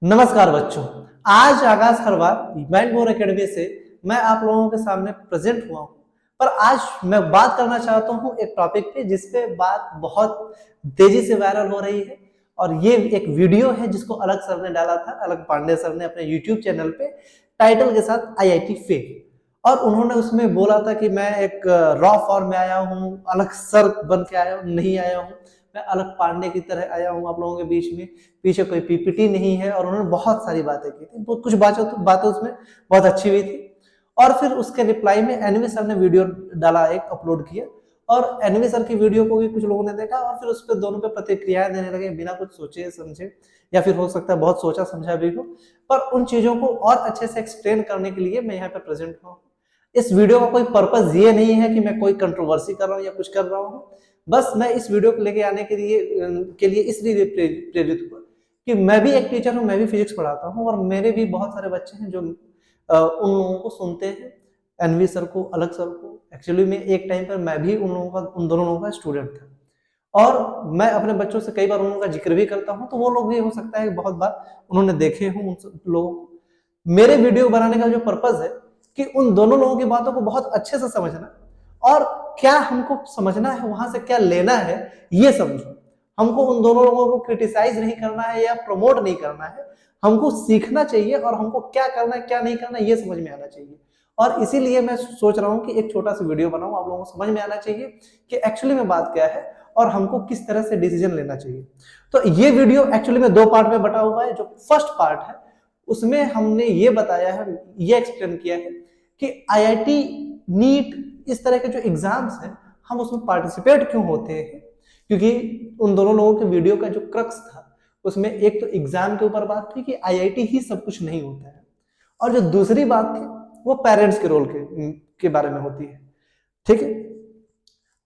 नमस्कार बच्चों। आज आगाज हर बार माइंड मोर एकेडमी से मैं आप लोगों के सामने प्रेजेंट हुआ हूँ। पर आज मैं बात करना चाहता हूँ एक टॉपिक पे जिसपे बात बहुत तेजी से वायरल हो रही है। और ये एक वीडियो है जिसको अलग सर ने डाला था, अलग पांडे सर ने अपने यूट्यूब चैनल पे टाइटल के साथ आईआईटी फेल। और उन्होंने उसमें बोला था कि मैं एक रॉ फॉर्म में आया हूँ, अलग सर बन के आया हूँ, नहीं आया हूँ, मैं अलग पांडे की तरह आया हूँ आप लोगों के बीच में, पीछे कोई पीपीटी नहीं है। और उन्होंने बहुत सारी बातें की थी, कुछ बातें उसमें बहुत अच्छी भी थी। और फिर उसके रिप्लाई में एनवी सर ने वीडियो डाला, एक अपलोड किया। और एनवी सर की वीडियो को भी कुछ लोगों ने देखा और फिर उस पर दोनों पे प्रतिक्रियाएं देने लगे बिना कुछ सोचे समझे, या फिर हो सकता है बहुत सोचा समझा भी हो। पर उन चीजों को और अच्छे से एक्सप्लेन करने के लिए मैं यहाँ पे प्रेजेंट हूँ। इस वीडियो का कोई पर्पस ये नहीं है कि मैं कोई कंट्रोवर्सी कर रहा हूँ या कुछ कर रहा हूँ। बस मैं इस वीडियो को लेके आने के लिए इसलिए प्रेरित हुआ कि मैं भी एक टीचर हूँ, मैं भी फिजिक्स पढ़ाता हूँ और मेरे भी बहुत सारे बच्चे हैं जो उन लोगों को सुनते हैं, एनवी सर को, अलग सर को। एक्चुअली में एक टाइम पर मैं भी उन दोनों लोगों का स्टूडेंट था और मैं अपने बच्चों से कई बार उन लोगों का जिक्र भी करता हूँ, तो वो लोग भी हो सकता है बहुत बार उन्होंने देखे हों उन लोगों को। मेरे वीडियो बनाने का जो पर्पज है कि उन दोनों लोगों की बातों को बहुत अच्छे से समझना और क्या हमको समझना है, वहां से क्या लेना है ये समझो। हमको उन दोनों लोगों को क्रिटिसाइज नहीं करना है या प्रमोट नहीं करना है, हमको सीखना चाहिए और हमको क्या करना है क्या नहीं करना ये समझ में आना चाहिए। और इसीलिए मैं सोच रहा हूँ कि एक छोटा सा वीडियो बनाऊं, आप लोगों को समझ में आना चाहिए कि एक्चुअली में बात क्या है और हमको किस तरह से डिसीजन लेना चाहिए। तो ये वीडियो एक्चुअली में 2 पार्ट में बटा हुआ है। जो फर्स्ट पार्ट है उसमें हमने ये बताया है, ये एक्सप्लेन किया है कि आईआईटी, नीट, इस तरह के जो एग्जाम्स हैं हम उसमें पार्टिसिपेट क्यों होते हैं। क्योंकि उन दोनों लोगों के वीडियो का जो क्रक्स था उसमें एक तो एग्जाम के ऊपर बात थी कि आईआईटी ही सब कुछ नहीं होता है, और जो दूसरी बात थी वो पेरेंट्स के रोल के बारे में होती है। ठीक है,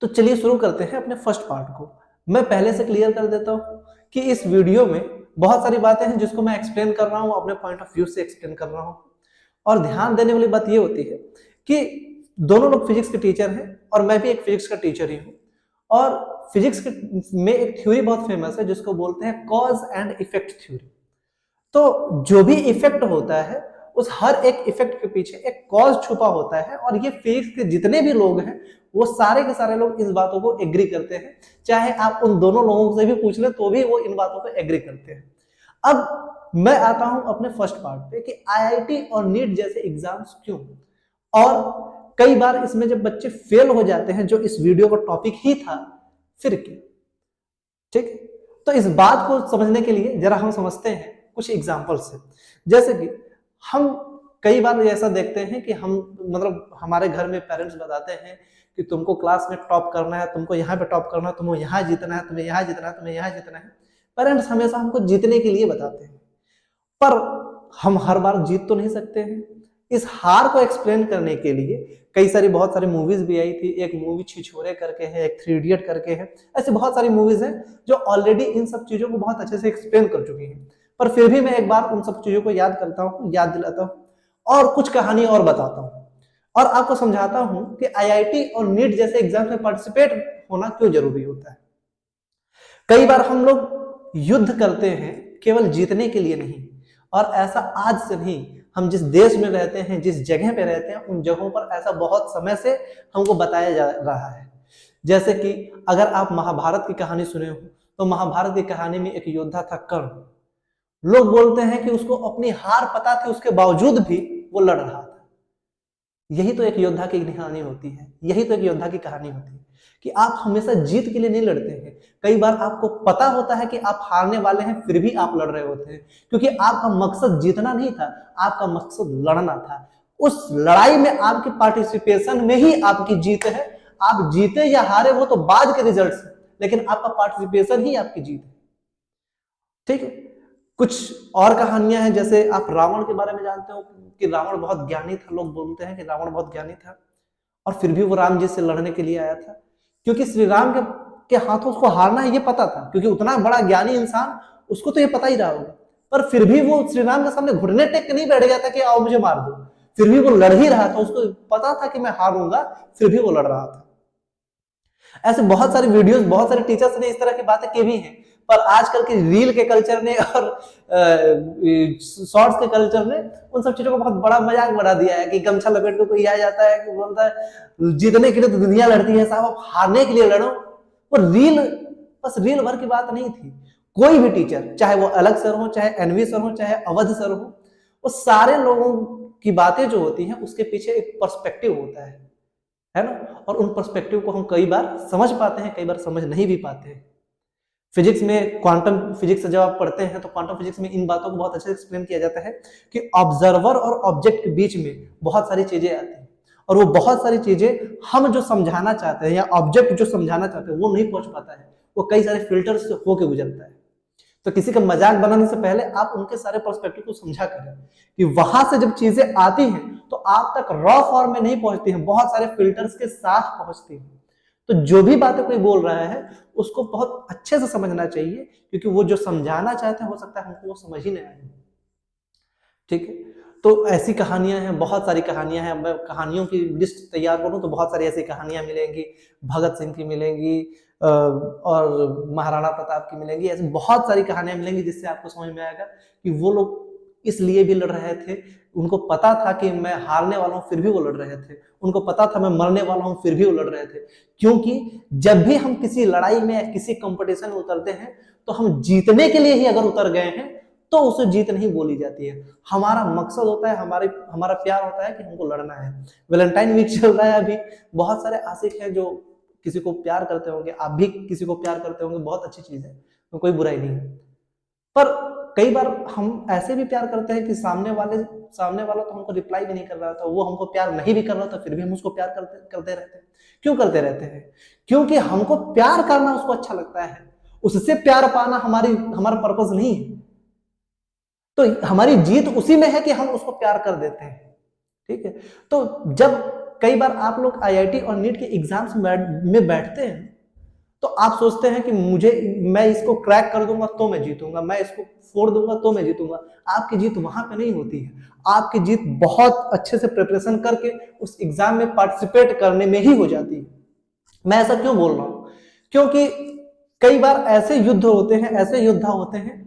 तो चलिए शुरू करते हैं अपने फर्स्ट पार्ट को। मैं पहले से क्लियर कर देता हूं कि इस वीडियो में बहुत सारी बातें हैं जिसको मैं एक्सप्लेन कर रहा हूं, अपने पॉइंट ऑफ व्यू से एक्सप्लेन कर रहा हूं। और ध्यान देने वाली बात ये होती है कि दोनों लोग फिजिक्स के टीचर हैं और मैं भी एक फिजिक्स का टीचर ही हूं। और फिजिक्स में एक थ्योरी बहुत फेमस है जिसको बोलते हैं कॉज एंड इफेक्ट थ्योरी। तो जो भी इफेक्ट होता है उस हर एक इफेक्ट के पीछे एक कॉज छुपा होता है, और ये फिजिक्स के जितने भी लोग हैं वो सारे के सारे लोग इस बातों को एग्री करते हैं। चाहे आप उन दोनों लोगों से भी पूछ ले तो भी वो इन बातों को एग्री करते हैं। अब मैं आता हूं अपने फर्स्ट पार्ट पे कि आईआईटी और नीट जैसे एग्जाम्स क्यों, और कई बार इसमें जब बच्चे फेल हो जाते हैं, जो इस वीडियो का टॉपिक ही था, फिर क्यों। ठीक, तो इस बात को समझने के लिए जरा हम समझते हैं कुछ एग्जाम्पल से। जैसे कि हम कई बार ऐसा देखते हैं कि हम मतलब हमारे घर में पेरेंट्स बताते हैं कि तुमको क्लास में टॉप करना है, तुमको यहाँ पे टॉप करना है, तुमको यहाँ जीतना है, तुम्हें यहाँ जीतना है, तुम्हें यहाँ जीतना है। पेरेंट्स हमेशा हमको जीतने के लिए बताते हैं, पर हम हर बार जीत तो नहीं सकते हैं। इस हार को एक्सप्लेन करने के लिए कई सारी बहुत सारी मूवीज भी आई थी। एक मूवी छिछोरे करके है, एक 3 इडियट करके है, ऐसे बहुत सारी मूवीज हैं जो ऑलरेडी इन सब चीजों को बहुत अच्छे से एक्सप्लेन कर चुकी हैं। पर फिर भी मैं एक बार उन सब चीजों को याद करता हूँ, याद दिलाता हूँ और कुछ कहानी और बताता हूँ और आपको समझाता हूँ कि आईआईटी और नीट जैसे एग्जाम में पार्टिसिपेट होना क्यों जरूरी होता है। कई बार हम लोग युद्ध करते हैं केवल जीतने के लिए नहीं, और ऐसा आज से नहीं, हम जिस देश में रहते हैं, जिस जगह पे रहते हैं, उन जगहों पर ऐसा बहुत समय से हमको बताया जा रहा है। जैसे कि अगर आप महाभारत की कहानी सुने हो तो महाभारत की कहानी में एक योद्धा था कर्ण। लोग बोलते हैं कि उसको अपनी हार पता थी, उसके बावजूद भी वो लड़ रहा था। यही तो एक योद्धा की कहानी होती है, यही तो एक योद्धा की कहानी होती है कि आप हमेशा जीत के लिए नहीं लड़ते हैं। कई बार आपको पता होता है कि आप हारने वाले हैं, फिर भी आप लड़ रहे होते हैं, क्योंकि आपका मकसद जीतना नहीं था, आपका मकसद लड़ना था। उस लड़ाई में आपकी पार्टिसिपेशन में ही आपकी जीत है। आप जीते या हारे वो तो बाद के रिजल्ट है, लेकिन आपका पार्टिसिपेशन ही आपकी जीत है। ठीक है, कुछ और कहानियां हैं, जैसे आप रावण के बारे में जानते हो कि रावण बहुत ज्ञानी था। लोग बोलते हैं कि रावण बहुत ज्ञानी था और फिर भी वो राम जी से लड़ने के लिए आया था, क्योंकि श्री राम के हाथों उसको हारना है ये पता था, क्योंकि उतना बड़ा ज्ञानी इंसान, उसको तो ये पता ही रहा होगा। पर फिर भी वो श्री राम के सामने घुटने टेक के नहीं बैठ गया था कि आओ मुझे मार दो, फिर भी वो लड़ ही रहा था। उसको पता था कि मैं हारूंगा, फिर भी वो लड़ रहा था। ऐसे बहुत सारी वीडियोस, बहुत सारे टीचर्स ने इस तरह की बातें की भी हैं, पर आजकल के रील के कल्चर ने और शॉर्ट्स के कल्चर ने उन सब चीजों को बहुत बड़ा मजाक बना दिया है कि गमछा लपेट के कोई आ जाता है कि बोलता है जीतने के लिए तो दुनिया लड़ती है साहब, आप हारने के लिए लड़ो। और रील, बस रील भर की बात नहीं थी। कोई भी टीचर, चाहे वो अलग सर हो, चाहे एनवी सर हो, चाहे अवध सर हो, वो सारे लोगों की बातें जो होती हैं उसके पीछे एक पर्सपेक्टिव होता है ना। और उन पर्सपेक्टिव को हम कई बार समझ पाते हैं, कई बार समझ नहीं भी पाते हैं। फिजिक्स में, क्वांटम फिजिक्स जब आप पढ़ते हैं तो क्वांटम फिजिक्स में इन बातों को बहुत अच्छे से एक्सप्लेन किया जाता है कि ऑब्जर्वर और ऑब्जेक्ट के बीच में बहुत सारी चीजें आती हैं और वो बहुत सारी चीजें हम जो समझाना चाहते हैं या ऑब्जेक्ट जो समझाना चाहते हैं वो नहीं पहुंच पाता है, वो कई सारे फिल्टर से होके गुजरता है। तो किसी का मजाक बनाने से पहले आप उनके सारे पर्सपेक्टिव को समझा करें कि वहां से जब चीजें आती हैं तो आप तक रॉ फॉर्म में नहीं पहुंचती हैं, बहुत सारे फिल्टर्स के साथ पहुंचती हैं। तो जो भी बातें कोई बोल रहा है उसको बहुत अच्छे से समझना चाहिए, क्योंकि वो जो समझाना चाहते हैं हो सकता है हमको वो समझ ही नहीं आए। ठीक है, तो ऐसी कहानियां हैं, बहुत सारी कहानियां हैं। मैं कहानियों की लिस्ट तैयार करूं तो बहुत सारी ऐसी कहानियां मिलेंगी, भगत सिंह की मिलेंगी और महाराणा प्रताप की मिलेंगी। ऐसी बहुत सारी कहानियां मिलेंगी जिससे आपको समझ में आएगा कि वो लोग इसलिए भी लड़ रहे थे, उनको पता था कि मैं हारने वाला हूं फिर भी वो लड़ रहे थे, उनको पता था मैं मरने वाला हूं फिर भी वो लड़ रहे थे। क्योंकि जब भी हम किसी लड़ाई में या किसी कंपटीशन में उतरते हैं तो हम जीतने के लिए ही अगर उतर गए हैं तो उसे जीत नहीं बोली जाती है। हमारा मकसद होता है, हमारा प्यार होता है कि हमको लड़ना है। वैलेंटाइन वीक चल रहा है अभी, बहुत सारे आशिक हैं जो किसी को प्यार करते होंगे, आप भी किसी को प्यार करते होंगे, बहुत अच्छी चीज है, तो कोई बुराई नहीं है। पर कई बार हम ऐसे भी प्यार करते हैं कि सामने वाला तो हमको रिप्लाई भी नहीं कर रहा था, वो हमको प्यार नहीं भी कर रहा था, फिर भी हम उसको प्यार करते रहते हैं। क्यों करते रहते हैं? क्योंकि हमको प्यार करना उसको अच्छा लगता है, उससे प्यार पाना हमारा पर्पस नहीं है। तो हमारी जीत उसी में है कि हम उसको प्यार कर देते हैं। ठीक है, तो जब कई बार आप लोग आईआईटी और नीट के एग्जाम्स में बैठते हैं तो आप सोचते हैं कि मैं इसको क्रैक कर दूंगा तो मैं जीतूंगा, मैं इसको फोड़ दूंगा तो मैं जीतूंगा। आपकी जीत वहां पे नहीं होती है, आपकी जीत बहुत अच्छे से प्रिपरेशन करके उस एग्जाम में पार्टिसिपेट करने में ही हो जाती है। मैं ऐसा क्यों बोल रहा हूं? क्योंकि कई बार ऐसे युद्ध होते हैं, ऐसे योद्धा होते हैं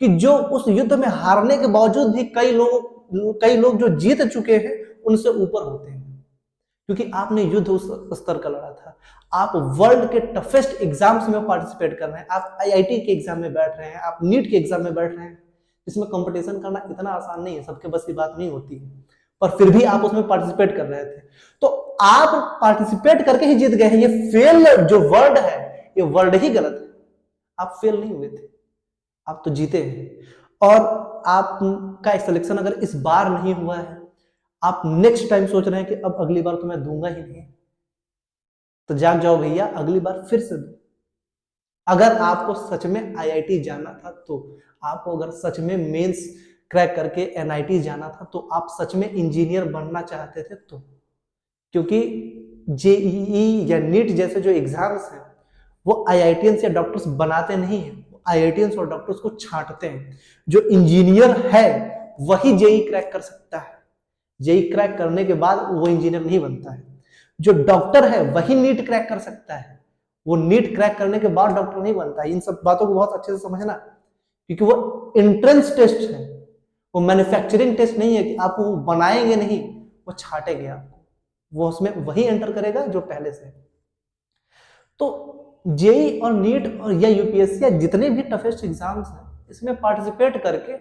कि जो उस युद्ध में हारने के बावजूद भी कई लोग जो जीत चुके हैं उनसे ऊपर होते हैं, क्योंकि आपने युद्ध उस स्तर का लड़ा था। आप वर्ल्ड के टफेस्ट एग्जाम्स में पार्टिसिपेट कर रहे हैं, आप आईआईटी के एग्जाम में बैठ रहे हैं, आप नीट के एग्जाम में बैठ रहे हैं। इसमें कंपटीशन करना इतना आसान नहीं है, सबके बस की बात नहीं होती है, पर फिर भी आप उसमें पार्टिसिपेट कर रहे थे। तो आप पार्टिसिपेट करके ही जीत गए हैं। ये फेल जो वर्ड है, ये वर्ड ही गलत है। आप फेल नहीं हुए थे, आप तो जीते हैं। और आपका सिलेक्शन अगर इस बार नहीं हुआ है, आप नेक्स्ट टाइम सोच रहे हैं कि अब अगली बार तो मैं दूंगा ही नहीं, तो जाग जाओ भैया, अगली बार फिर से दो। अगर आपको सच में आईआईटी जाना था, तो आपको अगर सच में मेंस क्रैक करके एनआईटी जाना था, तो आप सच में इंजीनियर बनना चाहते थे तो, क्योंकि जेईई या नीट जैसे जो एग्जाम्स हैं वो आईआईटीएंस या डॉक्टर्स बनाते नहीं है, आईआईटीएंस और डॉक्टर्स को छांटते हैं। जो इंजीनियर है वही जेईई क्रैक कर सकता है, जेईई क्रैक करने के बाद वो इंजीनियर नहीं बनता है। जो डॉक्टर है वही नीट क्रैक कर सकता है, वो नीट क्रैक करने के बाद डॉक्टर नहीं बनता है। इन सब बातों को बहुत अच्छे से समझना, क्योंकि वो एंट्रेंस टेस्ट है, वो मैन्युफैक्चरिंग टेस्ट नहीं है कि आप वो बनाएंगे नहीं, वो छाटेंगे आपको, वो उसमें वही एंटर करेगा जो पहले से। तो जेई और नीट और या यूपीएससी या जितने भी टफेस्ट एग्जाम्स हैं, इसमें पार्टिसिपेट करके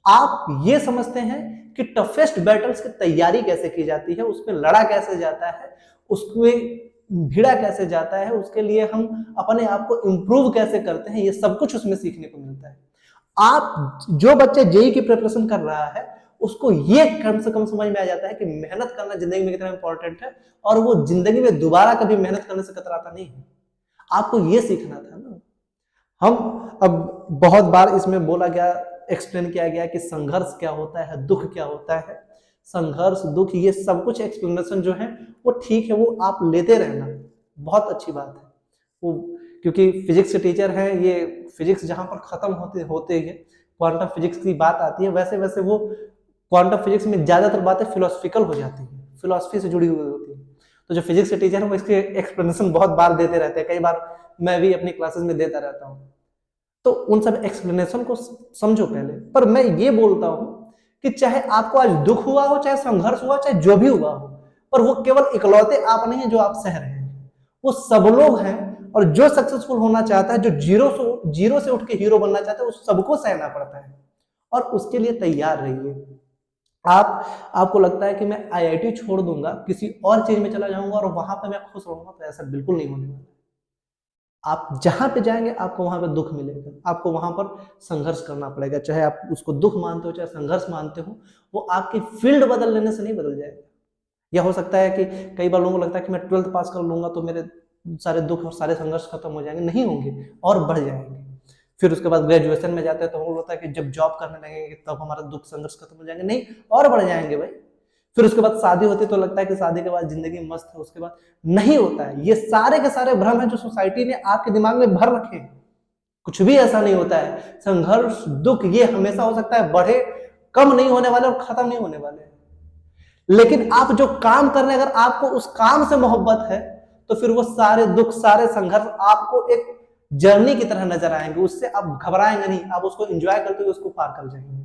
आप ये समझते हैं कि टफेस्ट बैटल्स की तैयारी कैसे की जाती है, उसमें लड़ा कैसे जाता है, उसमें भिड़ा कैसे जाता है, उसके लिए हम अपने आप को इंप्रूव कैसे करते हैं, ये सब कुछ उसमें सीखने को मिलता है। आप जो बच्चे जेई की प्रिपरेशन कर रहा है उसको ये कम से कम समझ में आ जाता है कि मेहनत करना जिंदगी में कितना इंपॉर्टेंट है, और वो जिंदगी में दोबारा कभी मेहनत करने से कतराता नहीं है। आपको ये सीखना था ना। हम अब बहुत बार इसमें बोला गया, एक्सप्लेन किया गया कि संघर्ष क्या होता है, दुख क्या होता है। संघर्ष, दुख, ये सब कुछ एक्सप्लेनेशन जो है वो ठीक है, वो आप लेते रहना, बहुत अच्छी बात है वो, क्योंकि फिजिक्स के टीचर हैं, ये फिजिक्स जहां पर खत्म होते ही क्वांटम फिजिक्स की बात आती है, वैसे वैसे वो क्वांटम फिजिक्स में ज्यादातर बातें फिलोसफिकल हो जाती है, फिलोसफी से जुड़ी हुई होती है। तो जो फिजिक्स के टीचर है वो इसके एक्सप्लेनेशन बहुत बार देते रहते हैं, कई बार मैं भी अपनी क्लासेस में देता रहता हूँ। तो उन सब एक्सप्लेनेशन को समझो पहले। पर मैं ये बोलता हूं कि चाहे आपको आज दुख हुआ हो, चाहे संघर्ष हुआ, चाहे जो भी हुआ हो, पर वो केवल इकलौते आप नहीं है जो आप सह रहे हैं, वो सब लोग हैं। और जो सक्सेसफुल होना चाहता है, जो जीरो से उठ के हीरो बनना चाहता है, उस सबको सहना पड़ता है, और उसके लिए तैयार रहिए। आपको लगता है कि मैं आईआईटी छोड़ दूंगा, किसी और चीज में चला जाऊंगा और वहां पे मैं खुश रहूंगा, तो ऐसा बिल्कुल नहीं होने वाला। आप जहां पे जाएंगे आपको वहां पे दुख मिलेगा, आपको वहां पर संघर्ष करना पड़ेगा, चाहे आप उसको दुख मानते हो चाहे संघर्ष मानते हो। वो आपकी फील्ड बदल लेने से नहीं बदल जाएगा। या हो सकता है कि कई बार लोगों को लगता है कि मैं 12th पास कर लूंगा तो मेरे सारे दुख और सारे संघर्ष खत्म हो जाएंगे। नहीं होंगे, और बढ़ जाएंगे। फिर उसके बाद ग्रेजुएशन में जाते हैं तो हम लोग होता है कि जब जॉब करने लगेंगे तब हमारा दुख संघर्ष खत्म हो जाएंगे। नहीं, और बढ़ जाएंगे भाई। फिर उसके बाद शादी होती है तो लगता है कि शादी के बाद जिंदगी मस्त है, उसके बाद नहीं होता है। ये सारे के सारे भ्रम है जो सोसाइटी ने आपके दिमाग में भर रखे हैं। कुछ भी ऐसा नहीं होता है। संघर्ष दुख ये हमेशा हो सकता है, बढ़े, कम नहीं होने वाले और खत्म नहीं होने वाले। लेकिन आप जो काम कर रहे हैं, अगर आपको उस काम से मोहब्बत है तो फिर वो सारे दुख सारे संघर्ष आपको एक जर्नी की तरह नजर आएंगे। उससे आप घबराएंगे नहीं, आप उसको एंजॉय करते हुए उसको पार कर जाएंगे,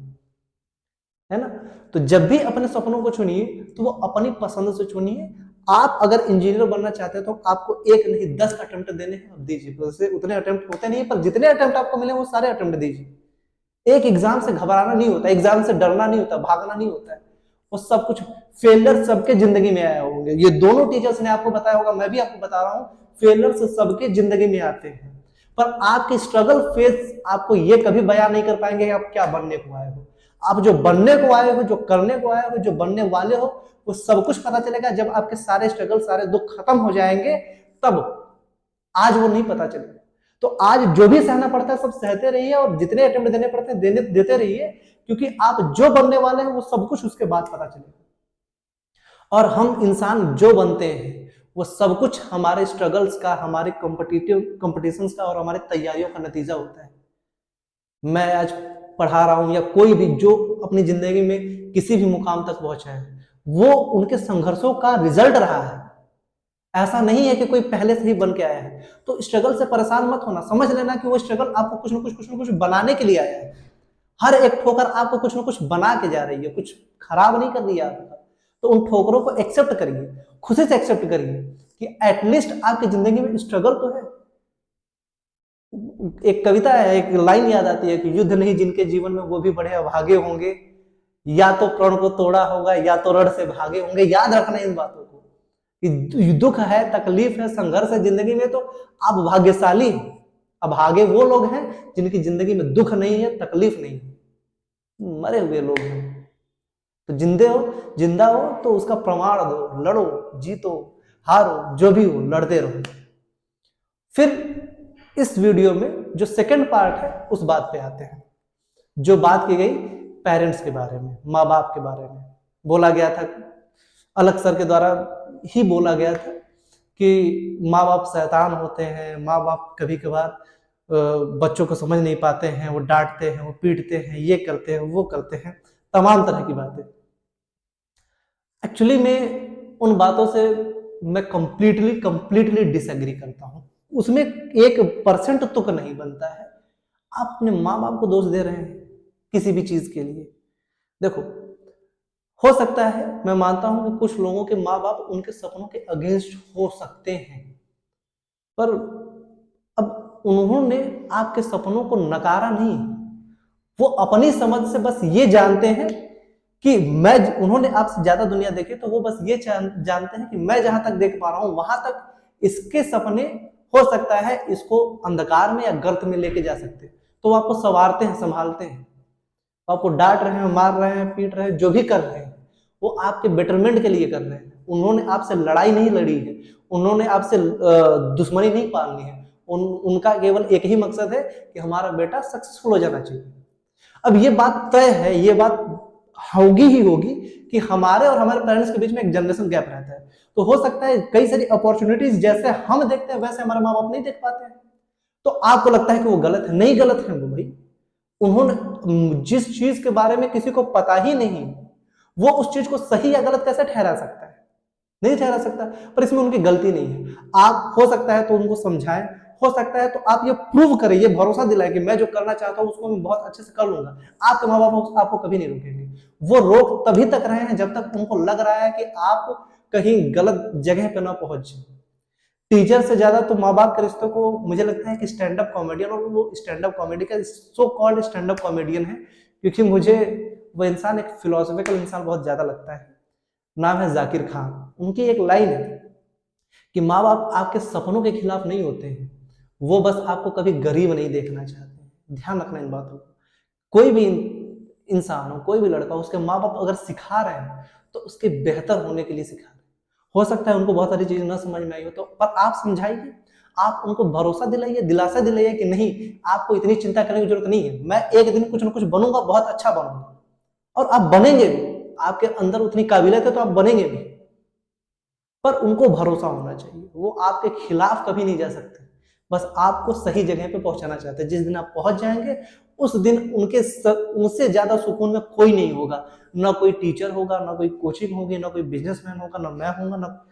है ना। तो जब भी अपने सपनों को चुनिए तो वो अपनी पसंद से चुनिए। आप अगर इंजीनियर बनना चाहते हैं तो आपको एक नहीं 10 अटेम्प्ट देने हैं, आप दीजिए। वैसे उतने अटेम्प्ट होते नहीं है, पर जितने अटेम्प्ट आपको मिले वो सारे अटेम्प्ट दीजिए। एक एग्जाम से घबराना नहीं होता, एग्जाम से डरना नहीं होता, भागना नहीं होता है। वो सब कुछ फेलियर सबके जिंदगी में आए होंगे। ये दोनों टीचर्स ने आपको बताया होगा, मैं भी आपको बता रहा हूँ, फेलियर से सबके जिंदगी में आते हैं। पर आपकी स्ट्रगल फेस आपको ये कभी बयान नहीं कर पाएंगे कि आप क्या बनने को आए हो। आप जो बनने को आए हो, जो करने को आए हो, जो बनने वाले हो, वो सब कुछ पता चलेगा जब आपके सारे स्ट्रगल सारे दुख खत्म हो जाएंगे, तब। आज वो नहीं पता चलेगा। तो आज जो भी सहना पड़ता है सब सहते रहिए, और जितने अटेम्प्ट देने पड़ते हैं देते रहिए, क्योंकि आप जो बनने वाले हैं वो सब कुछ उसके बाद पता चलेगा। और हम इंसान जो बनते हैं वो सब कुछ हमारे स्ट्रगल्स का, हमारे कंपटीशंस का और हमारे तैयारियों का नतीजा होता है। मैं आज पढ़ा रहा हूं या कोई भी जो अपनी जिंदगी में किसी भी मुकाम तक पहुंचा है, वो उनके संघर्षों का रिजल्ट रहा है। ऐसा नहीं है कि कोई पहले से ही बन के आया है। तो स्ट्रगल से परेशान मत होना, समझ लेना कि वो स्ट्रगल आपको कुछ ना कुछ बनाने के लिए आया है। हर एक ठोकर आपको कुछ ना कुछ बना के जा रही है, कुछ खराब नहीं कर रही है आपका। तो उन ठोकरों को एक्सेप्ट करिए, खुशी से एक्सेप्ट करिए कि एटलीस्ट आपकी जिंदगी में स्ट्रगल तो है। एक कविता है, एक लाइन याद आती है कि युद्ध नहीं जिनके जीवन में वो भी बड़े अभागे होंगे, या तो प्रण को तोड़ा होगा या तो रण से भागे होंगे। याद रखना इन बातों को कि दुख है, तकलीफ है, संघर्ष है जिंदगी में, तो आप भाग्यशाली हैं। अभागे वो लोग हैं जिनकी जिंदगी में दुख नहीं है, तकलीफ नहीं है। मरे हुए लोग हैं। तो जिंदा हो तो उसका प्रमाण दो, लड़ो, जीतो, हारो, जो भी हो, लड़ते रहो। फिर इस वीडियो में जो सेकंड पार्ट है उस बात पे आते हैं, जो बात की गई पेरेंट्स के बारे में, माँ बाप के बारे में। बोला गया था, अलग सर के द्वारा ही बोला गया था कि माँ बाप शैतान होते हैं, माँ बाप कभी कभार बच्चों को समझ नहीं पाते हैं, वो डांटते हैं, वो पीटते हैं, ये करते हैं, वो करते हैं, तमाम तरह की बातें। एक्चुअली में उन बातों से मैं कंप्लीटली डिसएग्री करता हूं। उसमें 1% तुक नहीं बनता है। आप अपने माँ बाप को दोष दे रहे हैं किसी भी चीज के लिए। देखो, हो सकता है, मैं मानता हूं कि कुछ लोगों के माँ बाप उनके सपनों के अगेंस्ट हो सकते हैं, पर अब उन्होंने आपके सपनों को नकारा नहीं। वो अपनी समझ से बस ये जानते हैं कि उन्होंने आपसे ज्यादा दुनिया देखी, तो वो बस ये जानते हैं कि मैं जहां तक देख पा रहा हूं वहां तक इसके सपने, हो सकता है इसको अंधकार में या गर्त में लेके जा सकते। तो वो आपको संवारते हैं, संभालते हैं, आपको डांट रहे हैं, मार रहे हैं, पीट रहे हैं, जो भी कर रहे हैं वो आपके बेटरमेंट के लिए कर रहे हैं। उन्होंने आपसे लड़ाई नहीं लड़ी है, उन्होंने आपसे दुश्मनी नहीं पालनी है। उनका केवल एक ही मकसद है कि हमारा बेटा सक्सेसफुल हो जाना चाहिए। अब ये बात तय है, ये बात होगी ही होगी कि हमारे और हमारे पेरेंट्स के बीच में एक जनरेशन गैप रहता है। तो हो सकता है कई सारी अपॉर्चुनिटीज जैसे हम देखते हैं वैसे हमारे माँ बाप नहीं देख पाते हैं। तो आपको लगता है कि वो गलत है, नहीं गलत है वो भाई। उन्होंने जिस चीज के बारे में किसी को पता ही नहीं, वो उस चीज को सही या गलत कैसे ठहरा सकता है? नहीं ठहरा सकता। पर इसमें उनकी गलती नहीं है। आप हो सकता है तो उनको समझाएं, हो सकता है तो आप ये प्रूव करें, ये भरोसा दिलाएं कि मैं जो करना चाहता हूँ उसको मैं बहुत अच्छे से कर लूंगा। आपके माँ बाप आपको कभी नहीं रोकेंगे, वो रोक तभी तक रहे हैं जब तक उनको लग रहा है कि आप कहीं गलत जगह पे ना पहुंच जाए। टीचर से ज्यादा तो माँ बाप के रिश्तों को मुझे लगता है कि स्टैंड अप कॉमेडियन, और वो स्टैंड अप कॉमेडी का so called stand up comedian है, क्योंकि मुझे वो इंसान एक फिलोसफिकल इंसान बहुत ज्यादा लगता है। नाम है जाकिर खान। उनकी एक लाइन है कि माँ बाप आपके सपनों के खिलाफ नहीं होते हैं, वो बस आपको कभी गरीब नहीं देखना चाहते हैं। ध्यान रखना इन बातों को। कोई भी इंसान हो, कोई भी लड़का हो, उसके माँ बाप अगर सिखा रहे हैं तो उसके बेहतर होने के लिए सिखा रहे हैं। हो सकता है उनको बहुत सारी चीजें ना समझ में आई हो, तो पर आप समझाइए, आप उनको भरोसा दिलाइए, दिलासा दिलाइए कि नहीं, आपको इतनी चिंता करने की जरूरत नहीं है, मैं एक दिन कुछ ना कुछ बनूंगा, बहुत अच्छा बनूंगा। और आप बनेंगे भी, आपके अंदर उतनी काबिलियत है तो आप बनेंगे भी। पर उनको भरोसा होना चाहिए, वो आपके खिलाफ कभी नहीं जा सकते, बस आपको सही जगह पे पहुंचाना चाहते हैं। जिस दिन आप पहुंच जाएंगे उस दिन उनसे ज्यादा सुकून में कोई नहीं होगा। ना कोई टीचर होगा, ना कोई कोचिंग होगी, ना कोई बिजनेसमैन होगा, ना मैं होगा, ना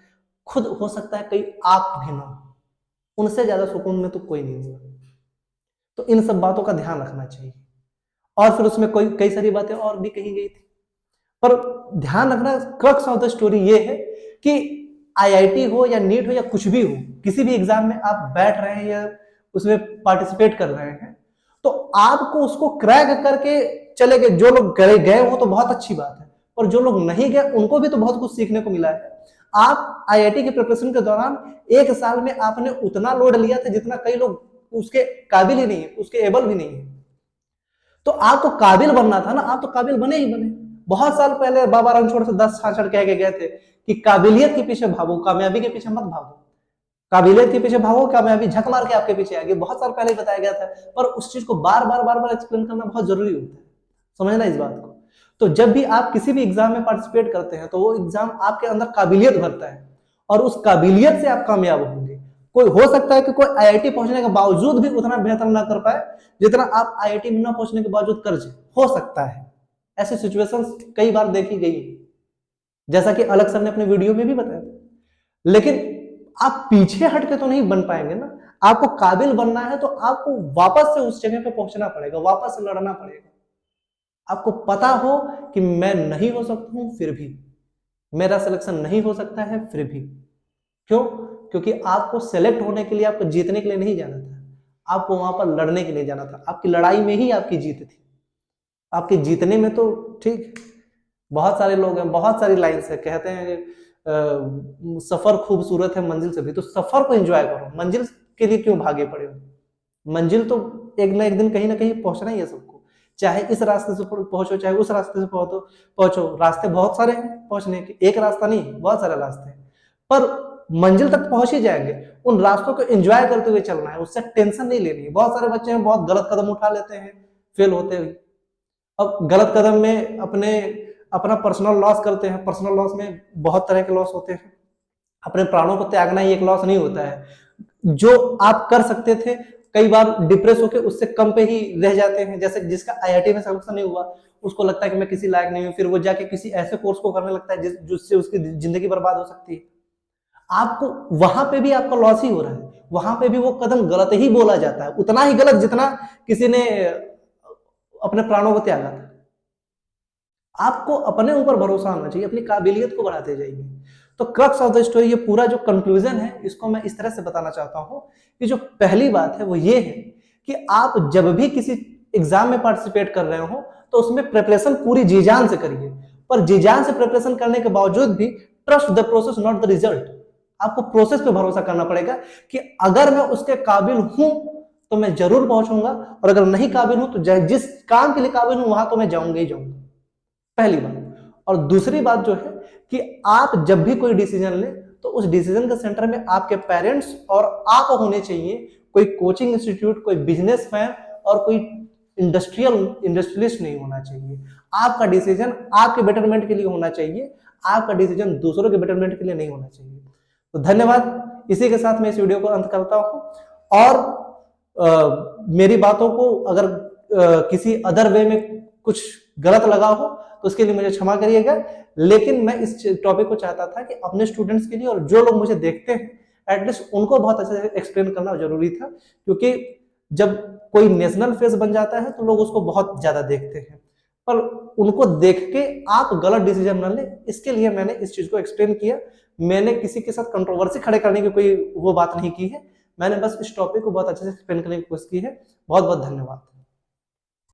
खुद हो सकता है कहीं आप भी ना हो। उनसे ज्यादा सुकून में तो कोई नहीं होगा। तो इन सब बातों का ध्यान रखना चाहिए। और फिर उसमें कोई कई सारी बातें और भी कही गई थी, पर ध्यान रखना क्रक्स ऑफ द स्टोरी ये है कि आईआईटी हो या नीट हो या कुछ भी हो, किसी भी एग्जाम में आप बैठ रहे हैं या उसमें पार्टिसिपेट कर रहे हैं, तो आपको उसको क्रैक करके चले गए। जो लोग गए हो तो बहुत अच्छी बात है, और जो लोग नहीं गए उनको भी तो बहुत कुछ सीखने को मिला है। आप आईआईटी के प्रिपरेशन के दौरान एक साल में आपने उतना लोड लिया था जितना कई लोग उसके काबिल ही नहीं है, उसके एबल भी नहीं है। तो आपको काबिल बनना था ना, आप तो काबिल बने ही बने। बहुत साल पहले बाबा रणछोड़ से 10 छाछड़ कह के गए थे कि काबिलियत के पीछे भागो, कामयाबी के पीछे मत भागो। काबिलियत के पीछे भागो, कामयाबी झक मार के आपके पीछे आएगी। बहुत साल पहले ही बताया गया था, पर उस चीज को बार बार एक्सप्लेन करना बहुत जरूरी होता है। समझना इस बात को। तो जब भी आप किसी भी एग्जाम में पार्टिसिपेट करते हैं तो वो एग्जाम आपके अंदर काबिलियत भरता है, और उस काबिलियत से आप कामयाब होंगे। कोई हो सकता है कि कोई आईआईटी पहुंचने के बावजूद भी उतना बेहतर ना कर पाए जितना आप आईआईटी में ना पहुंचने के बावजूद कर जाए, हो सकता है। ऐसी सिचुएशंस कई बार देखी गई है, जैसा कि अलग सर ने अपने वीडियो में भी बताया। लेकिन आप पीछे हट के तो नहीं बन पाएंगे ना। आपको काबिल बनना है तो आपको वापस से उस जगह पे पहुंचना पड़ेगा, वापस से लड़ना पड़ेगा। आपको पता हो कि मैं नहीं हो सकता हूं, फिर भी मेरा सिलेक्शन नहीं हो सकता है, फिर भी क्यों? क्योंकि आपको सेलेक्ट होने के लिए, आपको जीतने के लिए नहीं जाना था, आपको वहां पर लड़ने के लिए जाना था। आपकी लड़ाई में ही आपकी जीत थी। आपके जीतने में तो ठीक, बहुत सारे लोग हैं, बहुत सारी लाइन्स है, कहते हैं सफर खूबसूरत है मंजिल से भी। तो सफर को एंजॉय करो, मंजिल के लिए क्यों भागे पड़े हो? मंजिल तो एक ना एक दिन कहीं ना कहीं पहुंचना ही है सबको, चाहे इस रास्ते से पहुंचो चाहे उस रास्ते से पहुंचो। रास्ते बहुत सारे हैं पहुंचने के, एक रास्ता नहीं, बहुत सारे रास्ते हैं, पर मंजिल तक पहुंच ही जाएंगे। उन रास्तों को एंजॉय करते हुए चलना है, उससे टेंशन नहीं लेनी है। बहुत सारे बच्चे हैं बहुत गलत कदम उठा लेते हैं फेल होते हुए। अब गलत कदम में अपना पर्सनल लॉस करते हैं। पर्सनल लॉस में बहुत तरह के लॉस होते हैं। अपने प्राणों को त्यागना ही एक लॉस नहीं होता है। जो आप कर सकते थे, कई बार डिप्रेस होकर उससे कम पे ही रह जाते हैं। जैसे जिसका आईआईटी में सिलेक्शन नहीं हुआ, उसको लगता है कि मैं किसी लायक नहीं हूँ, फिर वो जाके किसी ऐसे कोर्स को करने लगता है जिससे उसकी जिंदगी बर्बाद हो सकती है। आपको वहां पे भी आपका लॉस ही हो रहा है, वहां पे भी वो कदम गलत ही बोला जाता है, उतना ही गलत जितना किसी ने अपने प्राणों को त्यागा था। आपको अपने ऊपर भरोसा होना चाहिए, अपनी काबिलियत को बढ़ाते जाइए। तो क्रक्स ऑफ द स्टोरी, ये पूरा जो कंक्लूजन है, इसको मैं इस तरह से बताना चाहता हूं कि जो पहली बात है वो ये है कि आप जब भी किसी एग्जाम में पार्टिसिपेट कर रहे हो तो उसमें प्रिपरेशन पूरी जी जान से करिए। पर जी जान से प्रिपरेशन करने के बावजूद भी trust the process not the result. आपको प्रोसेस पे भरोसा करना पड़ेगा कि अगर मैं उसके काबिल हूं तो मैं जरूर पहुंचूंगा, और अगर नहीं काबिल हूं तो जिस काम के लिए काबिल हूं वहां तो मैं जाऊंगा ही जाऊंगा। पहली बात। और दूसरी बात जो है कि आप जब भी कोई डिसीजन ले तो उस डिसीजन के सेंटर में आपके पेरेंट्स और आप होने चाहिए। कोई कोचिंग इंस्टीट्यूट, कोई बिजनेसमैन और कोई इंडस्ट्रियलिस्ट नहीं होना चाहिए। आपका डिसीजन आपके बेटरमेंट के लिए होना चाहिए, आपका डिसीजन दूसरों के बेटरमेंट के लिए नहीं होना चाहिए। तो धन्यवाद। इसी के साथ मैं इस वीडियो को अंत करता हूं। और मेरी बातों को अगर किसी अदर वे में कुछ गलत लगा हो तो उसके लिए मुझे क्षमा करिएगा। लेकिन मैं इस टॉपिक को चाहता था कि अपने स्टूडेंट्स के लिए और जो लोग मुझे देखते हैं एटलीस्ट उनको बहुत अच्छे से एक्सप्लेन करना जरूरी था, क्योंकि जब कोई नेशनल फेस बन जाता है तो लोग उसको बहुत ज्यादा देखते हैं, पर उनको देख के आप गलत डिसीजन न लें, इसके लिए मैंने इस चीज को एक्सप्लेन किया। मैंने किसी के साथ कंट्रोवर्सी खड़े करने की कोई वो बात नहीं की है, मैंने बस इस टॉपिक को बहुत अच्छे से एक्सप्लेन करने की कोशिश की है। बहुत बहुत धन्यवाद।